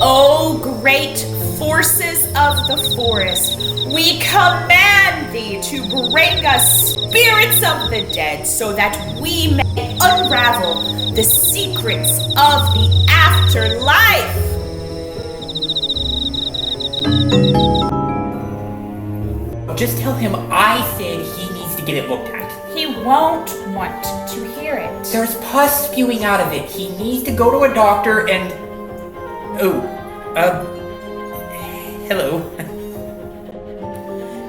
O great forces of the forest, we command thee to bring us spirits of the dead so that we may unravel the secrets of the afterlife. Just tell him I said he needs to get it looked at. He won't want to hear it. There's pus spewing out of it. He needs to go to a doctor and... hello.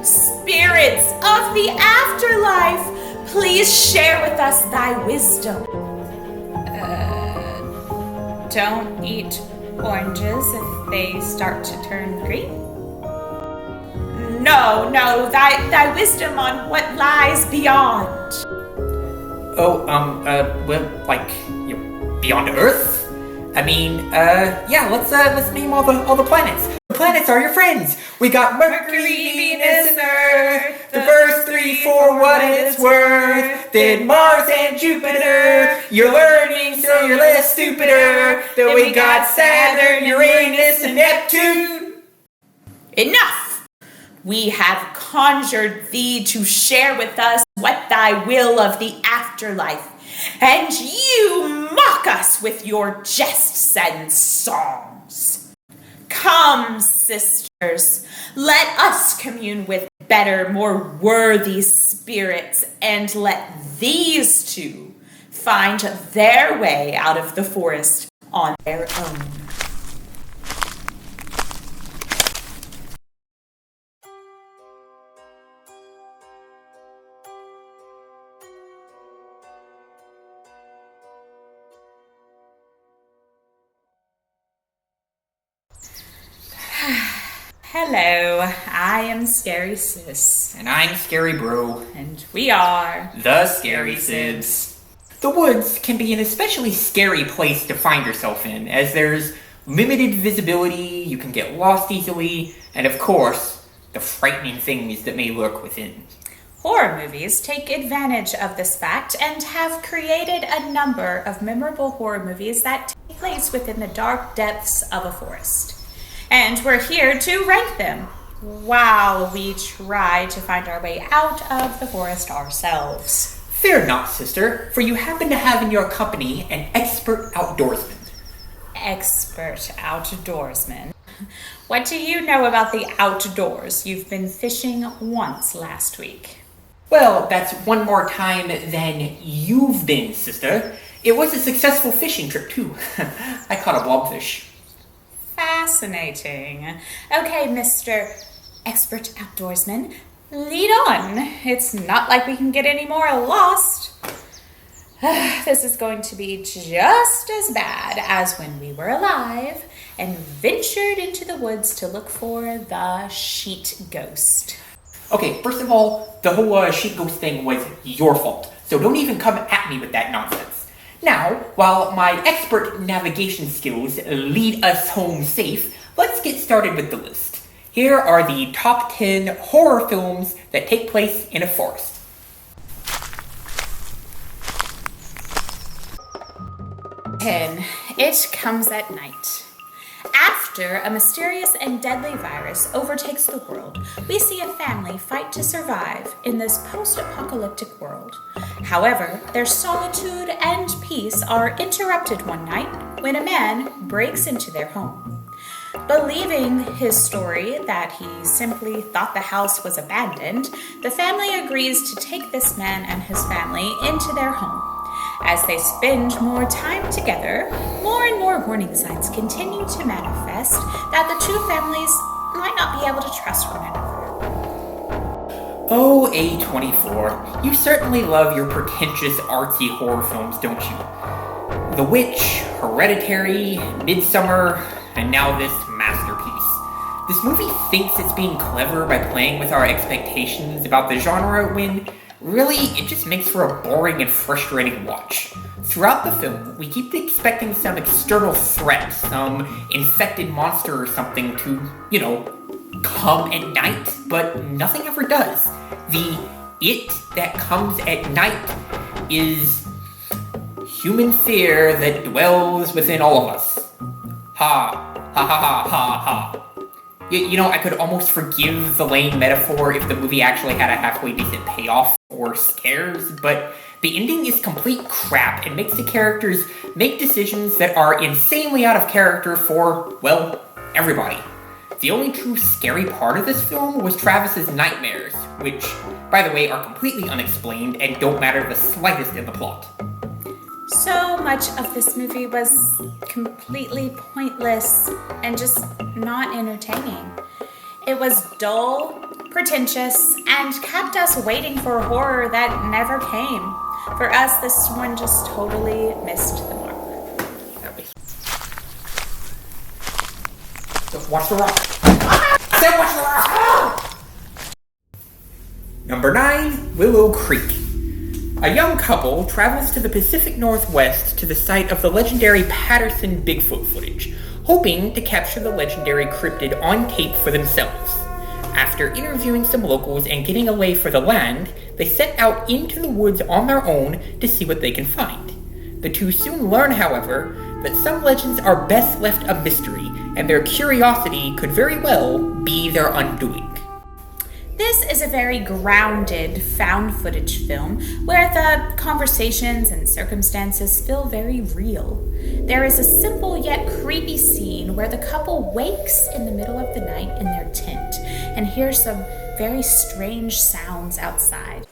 Spirits of the afterlife, please share with us thy wisdom. Don't eat oranges if they start to turn green. No, thy wisdom on what lies beyond. Beyond Earth? I mean, let's name all the planets. The planets are your friends. We got Mercury, Venus, and Earth. The first three for what it's worth. Then Mars and Jupiter. You're learning, so you're less stupider. Then we got Saturn, Uranus, and Neptune. Enough! We have conjured thee to share with us what thy will of the afterlife, and you mock us with your jests and songs. Come, sisters, let us commune with better, more worthy spirits, and let these two find their way out of the forest on their own. Hello, I am Scary Sis. And I'm Scary Bro. And we are the Scary Sibs. The woods can be an especially scary place to find yourself in, as there's limited visibility, you can get lost easily, and of course, the frightening things that may lurk within. Horror movies take advantage of this fact and have created a number of memorable horror movies that take place within the dark depths of a forest. And we're here to rank them while we try to find our way out of the forest ourselves. Fear not, sister, for you happen to have in your company an expert outdoorsman. Expert outdoorsman? What do you know about the outdoors? You've been fishing once last week. Well, that's one more time than you've been, sister. It was a successful fishing trip, too. I caught a blobfish. Fascinating. Okay, Mr. Expert Outdoorsman, lead on. It's not like we can get any more lost. This is going to be just as bad as when we were alive and ventured into the woods to look for the sheet ghost. Okay, first of all, the whole sheet ghost thing was your fault, so don't even come at me with that nonsense. Now, while my expert navigation skills lead us home safe, let's get started with the list. Here are the top 10 horror films that take place in a forest. 10. It Comes at Night. After a mysterious and deadly virus overtakes the world, we see a family fight to survive in this post-apocalyptic world. However, their solitude and peace are interrupted one night when a man breaks into their home. Believing his story that he simply thought the house was abandoned, the family agrees to take this man and his family into their home. As they spend more time together, more and more warning signs continue to manifest that the two families might not be able to trust one another. Oh, A24, you certainly love your pretentious artsy horror films, don't you? The Witch, Hereditary, Midsummer, and now this masterpiece. This movie thinks it's being clever by playing with our expectations about the genre when really, it just makes for a boring and frustrating watch. Throughout the film, we keep expecting some external threat, some infected monster or something to, come at night, but nothing ever does. The it that comes at night is human fear that dwells within all of us. Ha, ha ha ha ha ha. I could almost forgive the lame metaphor if the movie actually had a halfway decent payoff or scares, but the ending is complete crap and makes the characters make decisions that are insanely out of character for, well, everybody. The only true scary part of this film was Travis's nightmares, which, by the way, are completely unexplained and don't matter the slightest in the plot. So much of this movie was completely pointless and just not entertaining. It was dull, pretentious, and kept us waiting for horror that never came. For us, this one just totally missed the mark. Watch the rock. I said watch the rock! Number 9, Willow Creek. A young couple travels to the Pacific Northwest to the site of the legendary Patterson Bigfoot footage, hoping to capture the legendary cryptid on tape for themselves. After interviewing some locals and getting a lay for the land, they set out into the woods on their own to see what they can find. The two soon learn, however, that some legends are best left a mystery, and their curiosity could very well be their undoing. This is a very grounded found footage film where the conversations and circumstances feel very real. There is a simple yet creepy scene where the couple wakes in the middle of the night in their tent and hears some very strange sounds outside.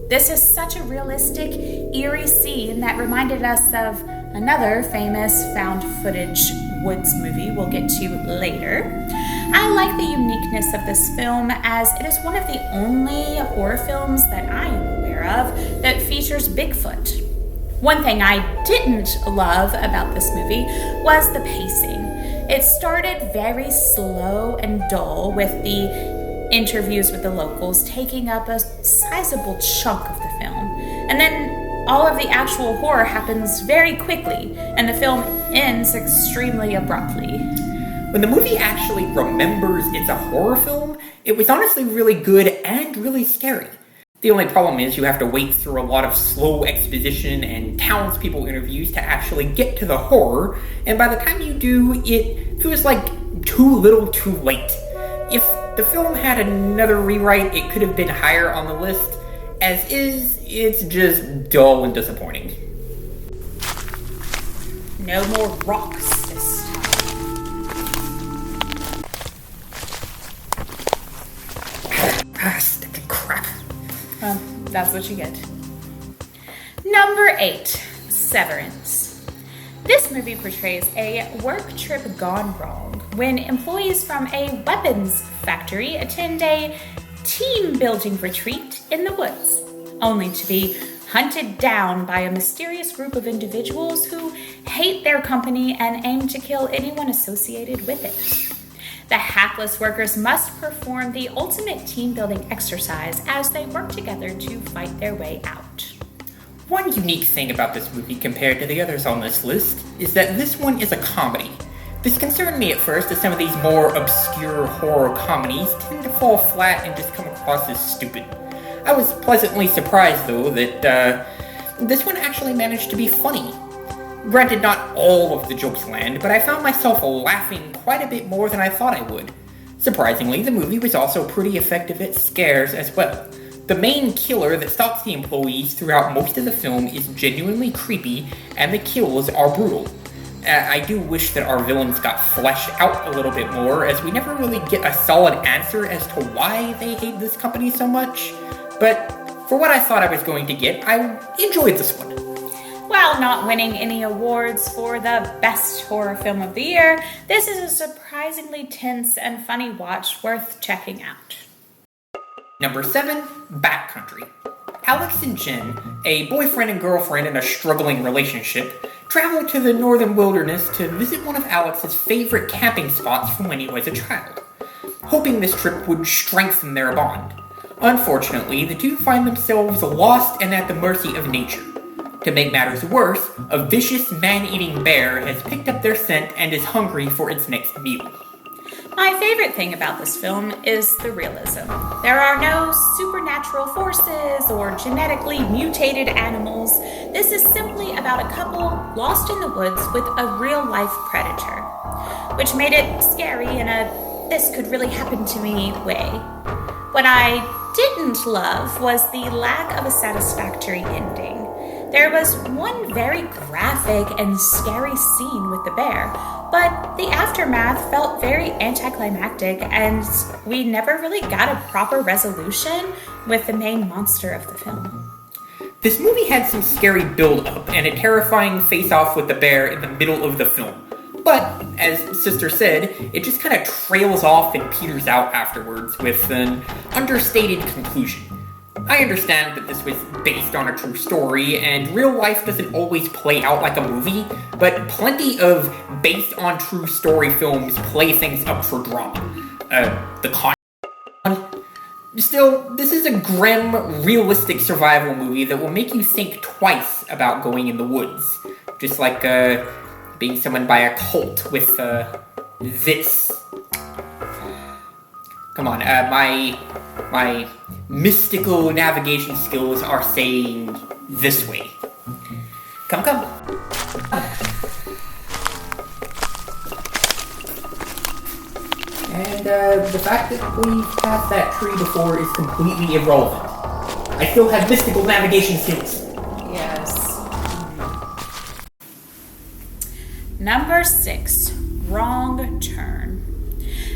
This is such a realistic, eerie scene that reminded us of another famous found footage woods movie we'll get to later. I like the uniqueness of this film as it is one of the only horror films that I am aware of that features Bigfoot. One thing I didn't love about this movie was the pacing. It started very slow and dull with the interviews with the locals taking up a sizable chunk of the film. And then all of the actual horror happens very quickly, and the film ends extremely abruptly. When the movie actually remembers it's a horror film, it was honestly really good and really scary. The only problem is you have to wait through a lot of slow exposition and townspeople interviews to actually get to the horror, and by the time you do, it feels like too little too late. If the film had another rewrite, it could have been higher on the list. As is, it's just dull and disappointing. No more rocks this time. Stinking crap. Well, that's what you get. Number 8, Severance. This movie portrays a work trip gone wrong when employees from a weapons factory attend a team-building retreat in the woods, only to be hunted down by a mysterious group of individuals who hate their company and aim to kill anyone associated with it. The hapless workers must perform the ultimate team-building exercise as they work together to fight their way out. One unique thing about this movie compared to the others on this list is that this one is a comedy. This concerned me at first, as some of these more obscure horror comedies tend to fall flat and just come across as stupid. I was pleasantly surprised, though, that this one actually managed to be funny. Granted, not all of the jokes land, but I found myself laughing quite a bit more than I thought I would. Surprisingly, the movie was also pretty effective at scares as well. The main killer that stalks the employees throughout most of the film is genuinely creepy, and the kills are brutal. I do wish that our villains got fleshed out a little bit more, as we never really get a solid answer as to why they hate this company so much. But for what I thought I was going to get, I enjoyed this one. While not winning any awards for the best horror film of the year, this is a surprisingly tense and funny watch worth checking out. Number 7, Backcountry. Alex and Jen, a boyfriend and girlfriend in a struggling relationship, travel to the northern wilderness to visit one of Alex's favorite camping spots from when he was a child, hoping this trip would strengthen their bond. Unfortunately, the two find themselves lost and at the mercy of nature. To make matters worse, a vicious man-eating bear has picked up their scent and is hungry for its next meal. My favorite thing about this film is the realism. There are no supernatural forces or genetically mutated animals. This is simply about a couple lost in the woods with a real-life predator, which made it scary in a this could really happen to me way. What I didn't love was the lack of a satisfactory ending. There was one very graphic and scary scene with the bear, but the aftermath felt very anticlimactic and we never really got a proper resolution with the main monster of the film. This movie had some scary build-up and a terrifying face-off with the bear in the middle of the film. But, as Sister said, it just kind of trails off and peters out afterwards with an understated conclusion. I understand that this was based on a true story, and real life doesn't always play out like a movie, but plenty of based on true story films play things up for drama. Still, this is a grim, realistic survival movie that will make you think twice about going in the woods. Just like, being summoned by a cult with, this. Come on, my mystical navigation skills are saying this way. Come. And, the fact that we've passed that tree before is completely irrelevant. I still have mystical navigation skills. Yes. Number 6, wrong turn.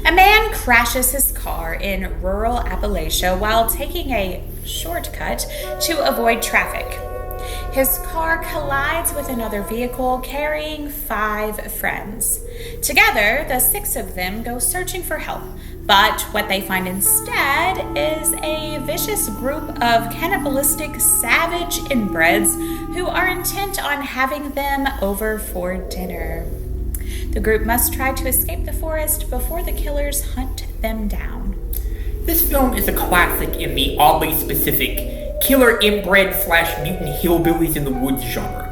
A man crashes his car in rural Appalachia while taking a shortcut to avoid traffic. His car collides with another vehicle carrying 5 friends. Together, the 6 of them go searching for help, but what they find instead is a vicious group of cannibalistic savage inbreds who are intent on having them over for dinner. The group must try to escape the forest before the killers hunt them down. This film is a classic in the oddly specific killer inbred / mutant hillbillies in the woods genre.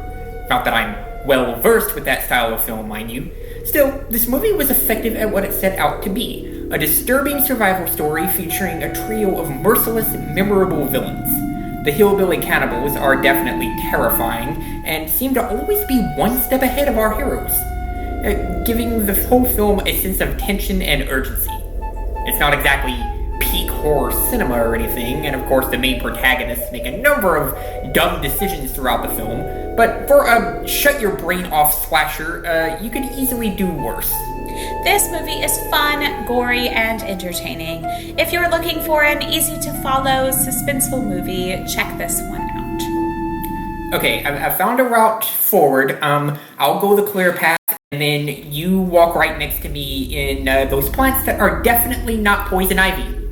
Not that I'm well versed with that style of film, mind you. Still, this movie was effective at what it set out to be, a disturbing survival story featuring a trio of merciless, memorable villains. The hillbilly cannibals are definitely terrifying and seem to always be one step ahead of our heroes, giving the whole film a sense of tension and urgency. It's not exactly peak horror cinema or anything, and of course the main protagonists make a number of dumb decisions throughout the film, but for a shut-your-brain-off slasher, you could easily do worse. This movie is fun, gory, and entertaining. If you're looking for an easy-to-follow, suspenseful movie, check this one out. Okay, I found a route forward. I'll go the clear path, and then you walk right next to me in those plants that are definitely not poison ivy.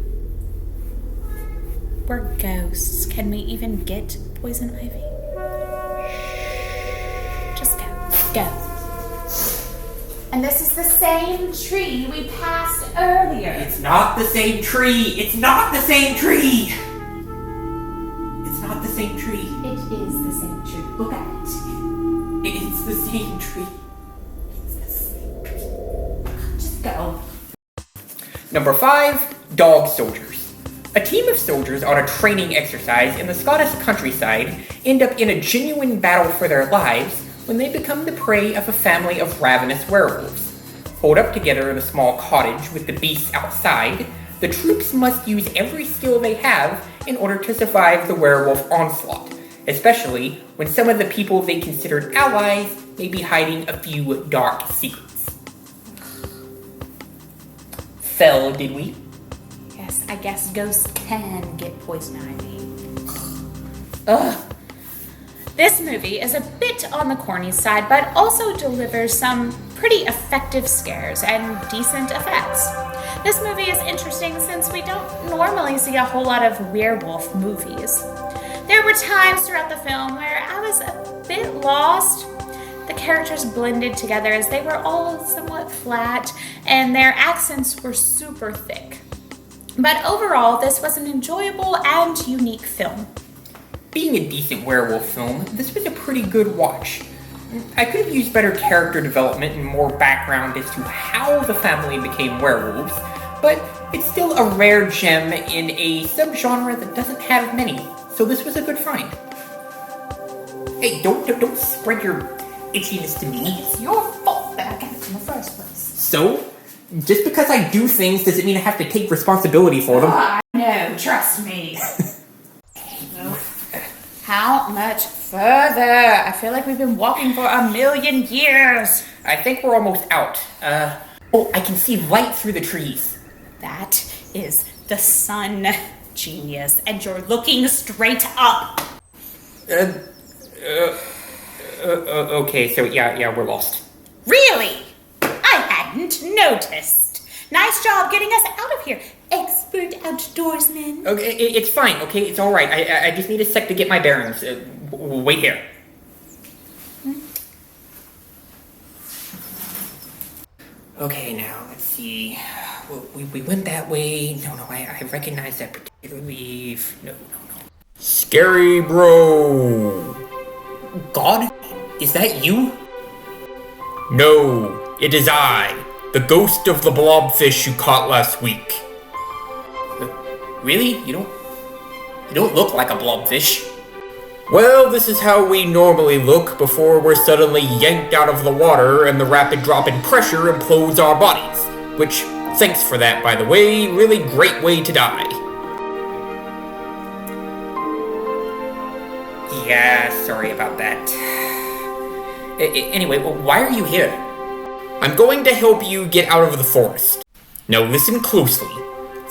We're ghosts. Can we even get poison ivy? Just go. And this is the same tree we passed earlier. It's not the same tree! It's not the same tree! It's not the same tree. It is the same tree. Look at it. It's the same tree. It's the same tree. Just go. Number 5, dog soldiers. A team of soldiers on a training exercise in the Scottish countryside end up in a genuine battle for their lives when they become the prey of a family of ravenous werewolves. Holed up together in a small cottage with the beasts outside, the troops must use every skill they have in order to survive the werewolf onslaught, especially when some of the people they considered allies may be hiding a few dark secrets. Fell, did we? Yes, I guess ghosts can get poison ivy. Ugh. This movie is a bit on the corny side, but also delivers some pretty effective scares and decent effects. This movie is interesting since we don't normally see a whole lot of werewolf movies. There were times throughout the film where I was a bit lost. The characters blended together as they were all somewhat flat and their accents were super thick. But overall, this was an enjoyable and unique film. Being a decent werewolf film, this was a pretty good watch. I could have used better character development and more background as to how the family became werewolves, but it's still a rare gem in a subgenre that doesn't have many, so this was a good find. Hey, don't spread your itchiness to me. It's your fault that I got it in the first place. So? Just because I do things doesn't mean I have to take responsibility for them. I know, trust me. How much further? I feel like we've been walking for 1,000,000 years. I think we're almost out. Oh, I can see light through the trees. That is the sun, genius, and you're looking straight up. Okay, so yeah, we're lost. Really? I hadn't noticed. Nice job getting us out of here, expert outdoorsman. Okay, it's fine, okay? It's alright. I just need a sec to get my bearings. Wait here. Okay, now, let's see. We went that way. No, I recognize that particular leaf. No. Scary bro! God? Is that you? No, it is I, the ghost of the blobfish you caught last week. Really? You don't look like a blobfish. Well, this is how we normally look before we're suddenly yanked out of the water and the rapid drop in pressure implodes our bodies. Which, thanks for that, by the way, really great way to die. Yeah, sorry about that. Anyway, why are you here? I'm going to help you get out of the forest. Now listen closely.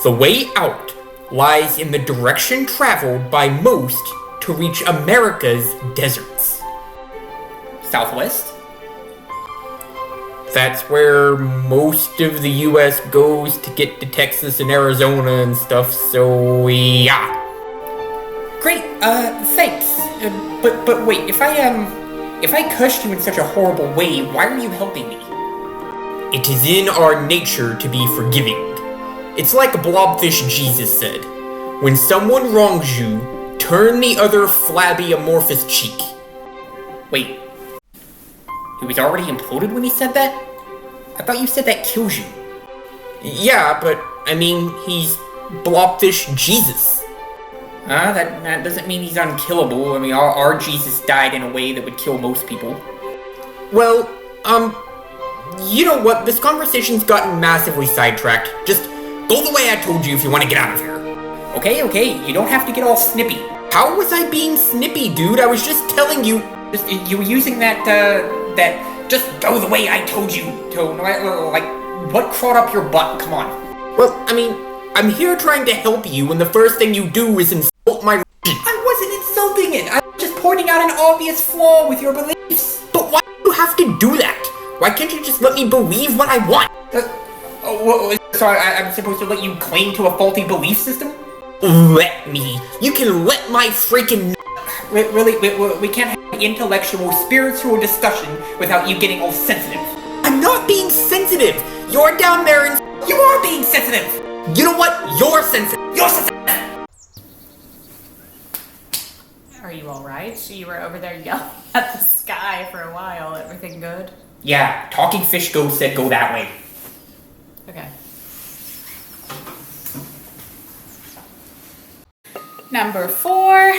The way out lies in the direction traveled by most to reach America's deserts. Southwest? That's where most of the US goes to get to Texas and Arizona and stuff, so yeah. Great, thanks. But wait, if I cursed you in such a horrible way, why are you helping me? It is in our nature to be forgiving. It's like Blobfish Jesus said. When someone wrongs you, turn the other flabby amorphous cheek. Wait. He was already imploded when he said that? I thought you said that kills you. Yeah, but, I mean, he's Blobfish Jesus. That doesn't mean he's unkillable. I mean, our Jesus died in a way that would kill most people. Well, you know what? This conversation's gotten massively sidetracked. Just go the way I told you if you want to get out of here. Okay, you don't have to get all snippy. How was I being snippy, dude? I was just telling you. You were using that just go the way I told you tone. Like, what crawled up your butt? Come on. Well, I mean, I'm here trying to help you, and the first thing you do is insult my religion. I wasn't insulting it. I was just pointing out an obvious flaw with your beliefs. But why do you have to do that? Why can't you just let me believe what I want? So I'm supposed to let you cling to a faulty belief system? Let me. You can let my freaking... Really, we can't have an intellectual, spiritual discussion without you getting all sensitive. I'm not being sensitive. You're down there and... You are being sensitive. You know what? You're sensitive. You're sensitive. Are you alright? You were over there yelling at the sky for a while. Everything good? Yeah, talking fish ghost said go that way. Okay. Number 4,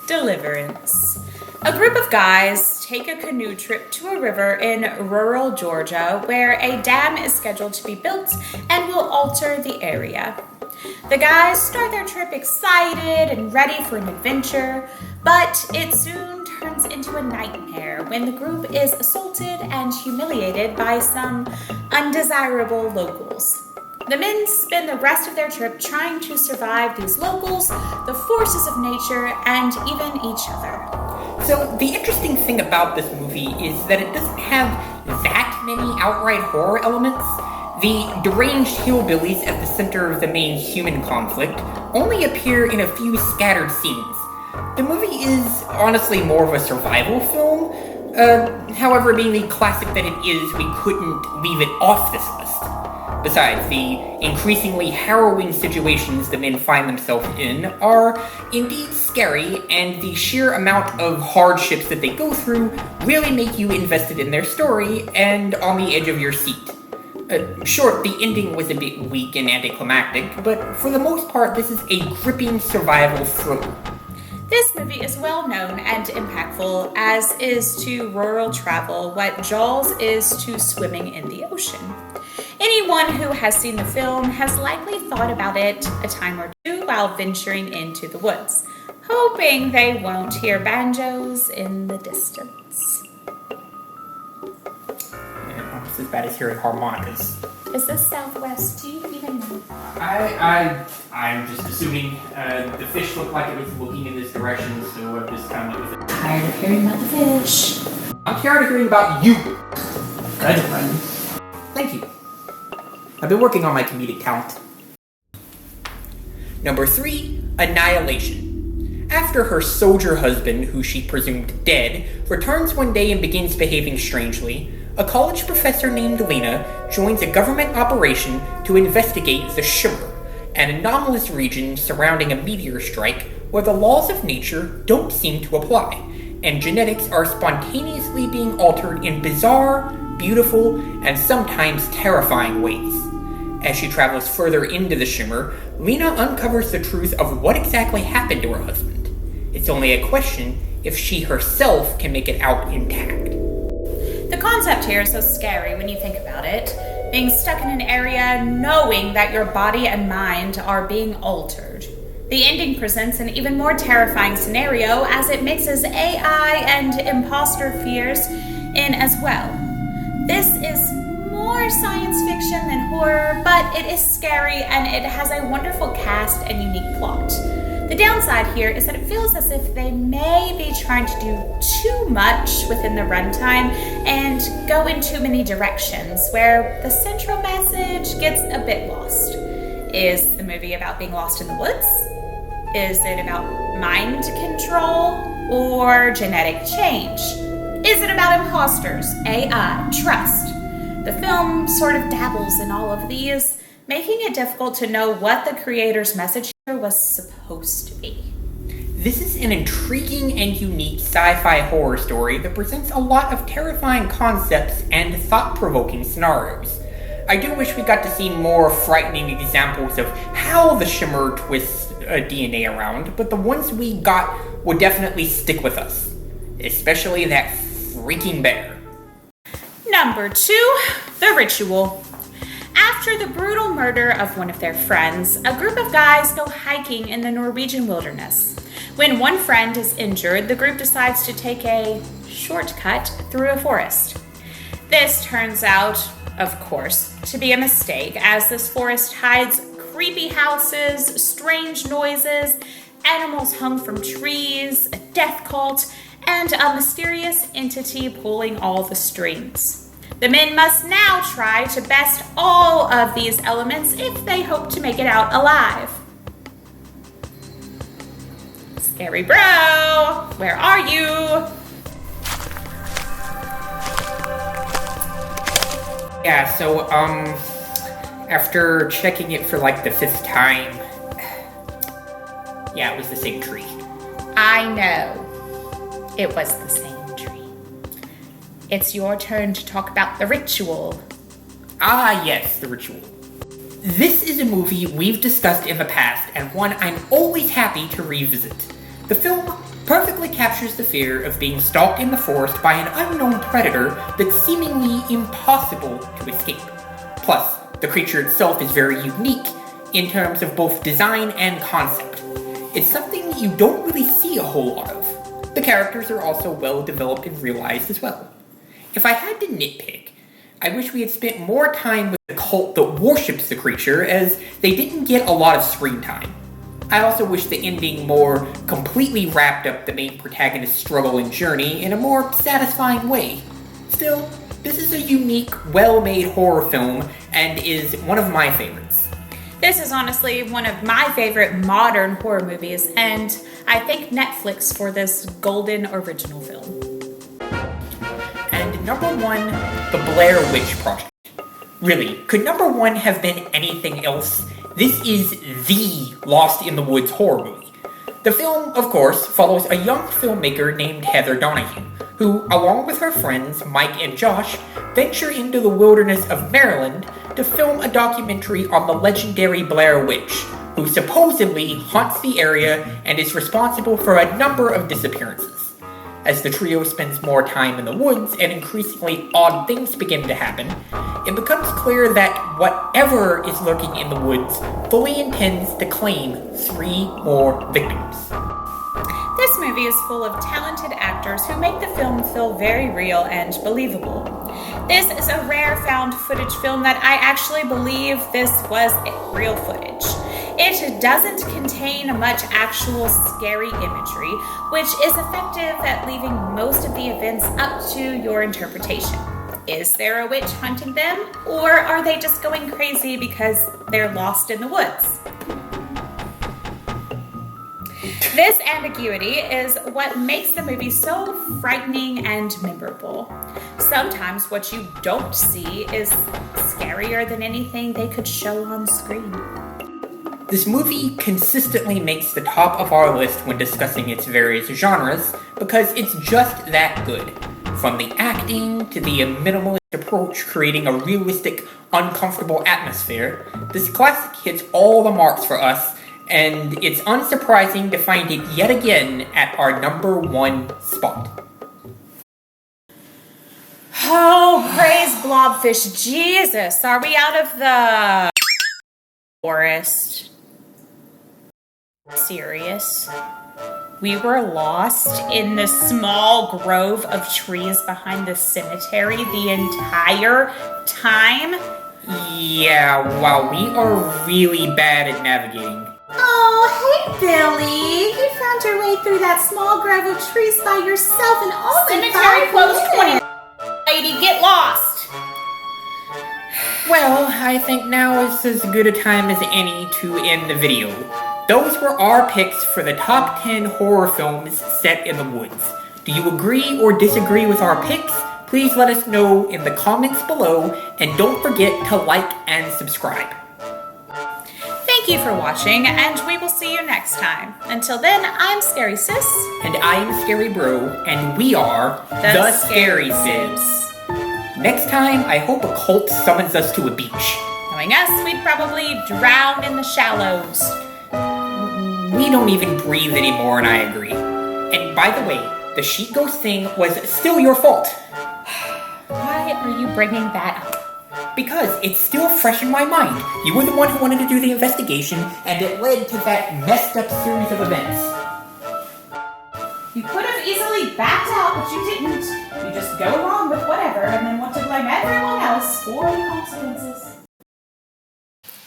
Deliverance. A group of guys take a canoe trip to a river in rural Georgia where a dam is scheduled to be built and will alter the area. The guys start their trip excited and ready for an adventure, but it soon turns into a nightmare when the group is assaulted and humiliated by some undesirable locals. The men spend the rest of their trip trying to survive these locals, the forces of nature, and even each other. So, the interesting thing about this movie is that it doesn't have that many outright horror elements. The deranged hillbillies at the center of the main human conflict only appear in a few scattered scenes. The movie is honestly more of a survival film, However, being the classic that it is, we couldn't leave it off this list. Besides, the increasingly harrowing situations the men find themselves in are indeed scary, and the sheer amount of hardships that they go through really make you invested in their story and on the edge of your seat. Sure, the ending was a bit weak and anticlimactic, but for the most part, this is a gripping survival thriller. This movie is well known and impactful, as is to rural travel what Jaws is to swimming in the ocean. Anyone who has seen the film has likely thought about it a time or two while venturing into the woods, hoping they won't hear banjos in the distance. Almost as bad as hearing harmonicas. Is this Southwest? Do you even know? I'm just assuming the fish looked like it was looking in this direction, so I'm just kind of went with it. Tired of hearing about the fish. I'm tired of hearing about you. That's fun. Thank you. I've been working on my comedic talent. Number 3, Annihilation. After her soldier husband, who she presumed dead, returns one day and begins behaving strangely, a college professor named Lena joins a government operation to investigate the Shimmer, an anomalous region surrounding a meteor strike where the laws of nature don't seem to apply, and genetics are spontaneously being altered in bizarre, beautiful, and sometimes terrifying ways. As she travels further into the Shimmer, Lena uncovers the truth of what exactly happened to her husband. It's only a question if she herself can make it out intact. The concept here is so scary when you think about it. Being stuck in an area knowing that your body and mind are being altered. The ending presents an even more terrifying scenario as it mixes AI and imposter fears in as well. This is more science fiction than horror, but it is scary and it has a wonderful cast and unique plot. The downside here is that it feels as if they may be trying to do too much within the runtime and go in too many directions, where the central message gets a bit lost. Is the movie about being lost in the woods? Is it about mind control or genetic change? Is it about imposters, AI, trust? The film sort of dabbles in all of these, making it difficult to know what the creator's message here was supposed to be. This is an intriguing and unique sci-fi horror story that presents a lot of terrifying concepts and thought-provoking scenarios. I do wish we got to see more frightening examples of how the Shimmer twists DNA around, but the ones we got would definitely stick with us. Especially that freaking bear. Number 2, The Ritual. After the brutal murder of one of their friends, a group of guys go hiking in the Norwegian wilderness. When one friend is injured, the group decides to take a shortcut through a forest. This turns out, of course, to be a mistake, as this forest hides creepy houses, strange noises, animals hung from trees, a death cult, and a mysterious entity pulling all the strings. The men must now try to best all of these elements if they hope to make it out alive. Scary bro, where are you? Yeah, so, after checking it for like the 5th time, yeah, it was the same tree. I know. It was the same tree. It's your turn to talk about The Ritual. Ah, yes, The Ritual. This is a movie we've discussed in the past, and one I'm always happy to revisit. The film perfectly captures the fear of being stalked in the forest by an unknown predator that's seemingly impossible to escape. Plus, the creature itself is very unique in terms of both design and concept. It's something you don't really see a whole lot of. The characters are also well developed and realized as well. If I had to nitpick, I wish we had spent more time with the cult that worships the creature, as they didn't get a lot of screen time. I also wish the ending more completely wrapped up the main protagonist's struggle and journey in a more satisfying way. Still, this is a unique, well-made horror film, and is one of my favorites. This is honestly one of my favorite modern horror movies, and I thank Netflix for this golden original film. number 1, The Blair Witch Project. Really, could number 1 have been anything else? This is the Lost in the Woods horror movie. The film, of course, follows a young filmmaker named Heather Donahue, who, along with her friends Mike and Josh, venture into the wilderness of Maryland to film a documentary on the legendary Blair Witch, who supposedly haunts the area and is responsible for a number of disappearances. As the trio spends more time in the woods and increasingly odd things begin to happen, it becomes clear that whatever is lurking in the woods fully intends to claim 3 more victims. This movie is full of talented actors who make the film feel very real and believable. This is a rare found footage film that I actually believe this was real footage. It doesn't contain much actual scary imagery, which is effective at leaving most of the events up to your interpretation. Is there a witch hunting them, or are they just going crazy because they're lost in the woods? This ambiguity is what makes the movie so frightening and memorable. Sometimes what you don't see is scarier than anything they could show on screen. This movie consistently makes the top of our list when discussing its various genres because it's just that good. From the acting to the minimalist approach creating a realistic, uncomfortable atmosphere, this classic hits all the marks for us, and it's unsurprising to find it yet again at our number 1 spot. Oh, praise Blobfish. Jesus, are we out of the forest? Serious? We were lost in the small grove of trees behind the cemetery the entire time? Yeah, wow, we are really bad at navigating. Oh, hey, Billy. You found your way through that small grove of trees by yourself and all Cemetery closed 20. Lady, get lost. Well, I think now is as good a time as any to end the video. Those were our picks for the top 10 horror films set in the woods. Do you agree or disagree with our picks? Please let us know in the comments below, and don't forget to like and subscribe. Thank you for watching, and we will see you next time. Until then, I'm Scary Sis. And I'm Scary Bro, and we are the Scary Sibs. Next time, I hope a cult summons us to a beach. Knowing us, we'd probably drown in the shallows. We don't even breathe anymore, and I agree. And by the way, the sheet ghost thing was still your fault. Why are you bringing that up? Because it's still fresh in my mind. You were the one who wanted to do the investigation, and it led to that messed up series of events. You could have easily backed out, but you didn't. You just go along with whatever and then want to blame everyone else for the consequences.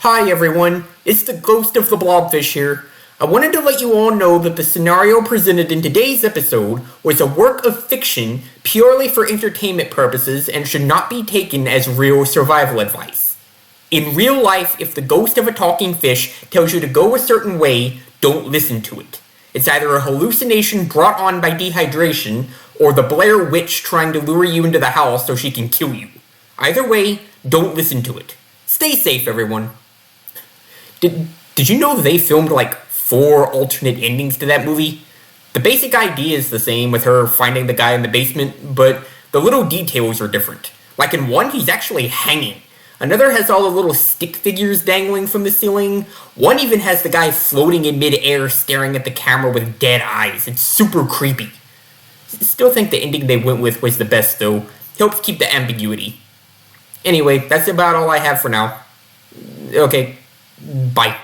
Hi everyone, it's the ghost of the Blobfish here. I wanted to let you all know that the scenario presented in today's episode was a work of fiction purely for entertainment purposes and should not be taken as real survival advice. In real life, if the ghost of a talking fish tells you to go a certain way, don't listen to it. It's either a hallucination brought on by dehydration, or the Blair Witch trying to lure you into the house so she can kill you. Either way, don't listen to it. Stay safe, everyone. Did you know they filmed like 4 alternate endings to that movie? The basic idea is the same with her finding the guy in the basement, but the little details are different. Like in one, he's actually hanging. Another has all the little stick figures dangling from the ceiling. One even has the guy floating in mid-air staring at the camera with dead eyes. It's super creepy. Still think the ending they went with was the best though. Helps keep the ambiguity. Anyway, that's about all I have for now. Okay, bye.